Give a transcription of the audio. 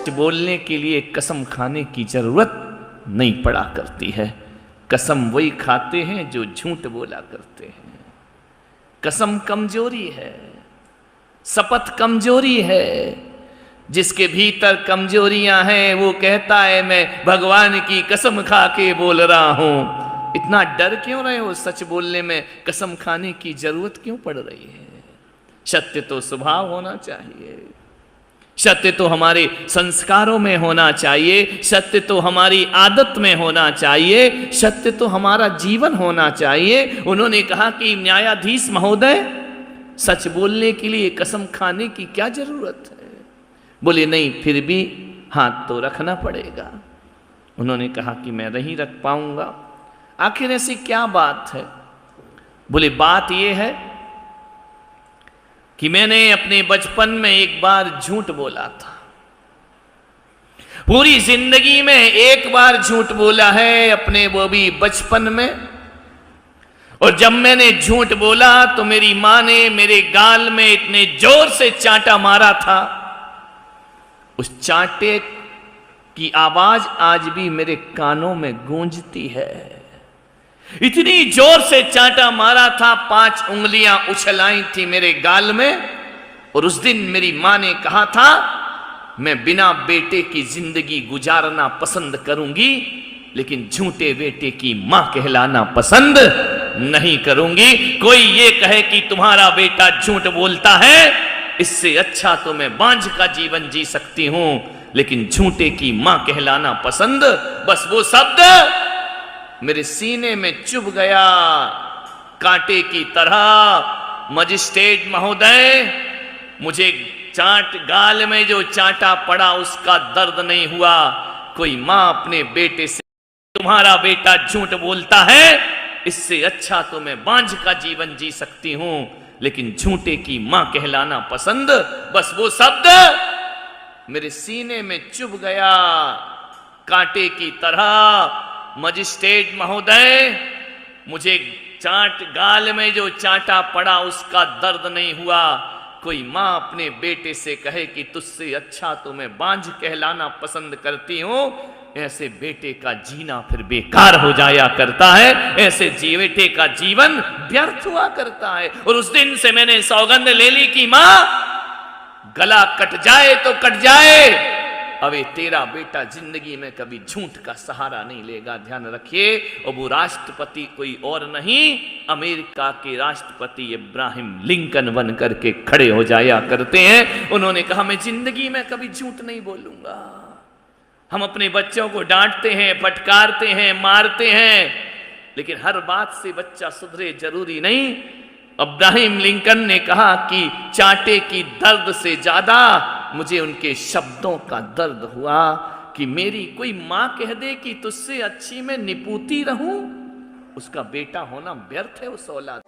बोलने के लिए कसम खाने की जरूरत नहीं पड़ा करती है। कसम वही खाते हैं जो झूठ बोला करते हैं। कसम कमजोरी है, शपथ कमजोरी है। जिसके भीतर कमजोरियां हैं वो कहता है मैं भगवान की कसम खा के बोल रहा हूं। इतना डर क्यों रहे हो सच बोलने में? कसम खाने की जरूरत क्यों पड़ रही है? सत्य तो स्वभाव होना चाहिए, सत्य तो हमारे संस्कारों में होना चाहिए, सत्य तो हमारी आदत में होना चाहिए, सत्य तो हमारा जीवन होना चाहिए। उन्होंने कहा कि न्यायाधीश महोदय, सच बोलने के लिए कसम खाने की क्या जरूरत है? बोले नहीं, फिर भी हाथ तो रखना पड़ेगा। उन्होंने कहा कि मैं नहीं रख पाऊंगा। आखिर ऐसी क्या बात है? बोले बात यह है कि मैंने अपने बचपन में एक बार झूठ बोला था। पूरी जिंदगी में एक बार झूठ बोला है, अपने वो भी बचपन में। और जब मैंने झूठ बोला तो मेरी मां ने मेरे गाल में इतने जोर से चांटा मारा था, उस चांटे की आवाज आज भी मेरे कानों में गूंजती है। इतनी जोर से चांटा मारा था, 5 उंगलियां उछलाई थी मेरे गाल में। और उस दिन मेरी मां ने कहा था मैं बिना बेटे की जिंदगी गुजारना पसंद करूंगी, लेकिन झूठे बेटे की मां कहलाना पसंद नहीं करूंगी। कोई ये कहे कि तुम्हारा बेटा झूठ बोलता है, इससे अच्छा तो मैं बांझ का जीवन जी सकती हूं, लेकिन झूठे की मां कहलाना पसंद। बस वो शब्द मेरे सीने में चुभ गया कांटे की तरह। मजिस्ट्रेट महोदय, मुझे गाल में जो चांटा पड़ा उसका दर्द नहीं हुआ। कोई मां अपने बेटे से तुम्हारा बेटा झूठ बोलता है, इससे अच्छा तो मैं बांझ का जीवन जी सकती हूं, लेकिन झूठे की मां कहलाना पसंद। बस वो शब्द मेरे सीने में चुभ गया कांटे की तरह। मजिस्ट्रेट महोदय, मुझे गाल में जो चांटा पड़ा उसका दर्द नहीं हुआ। कोई मां अपने बेटे से कहे कि तुझसे अच्छा तो मैं बांझ कहलाना पसंद करती हूं, ऐसे बेटे का जीना फिर बेकार हो जाया करता है, ऐसे बेटे का जीवन व्यर्थ हुआ करता है। और उस दिन से मैंने सौगंध ले ली कि मां, गला कट जाए तो कट जाए, अबे तेरा बेटा जिंदगी में कभी झूठ का सहारा नहीं लेगा, ध्यान रखिए। और वो राष्ट्रपति कोई और नहीं, अमेरिका के राष्ट्रपति इब्राहिम लिंकन बन करके खड़े हो जाया करते हैं। उन्होंने कहा मैं जिंदगी में कभी झूठ नहीं बोलूंगा। हम अपने बच्चों को डांटते हैं, फटकारते हैं, मारते हैं, लेकिन हर बात से बच्चा सुधरे जरूरी नहीं। इब्राहिम लिंकन ने कहा कि चांटे की दर्द से ज्यादा मुझे उनके शब्दों का दर्द हुआ कि मेरी कोई मां कह दे कि तुझसे अच्छी मैं निपूती रहूं, उसका बेटा होना व्यर्थ है उस औलाद।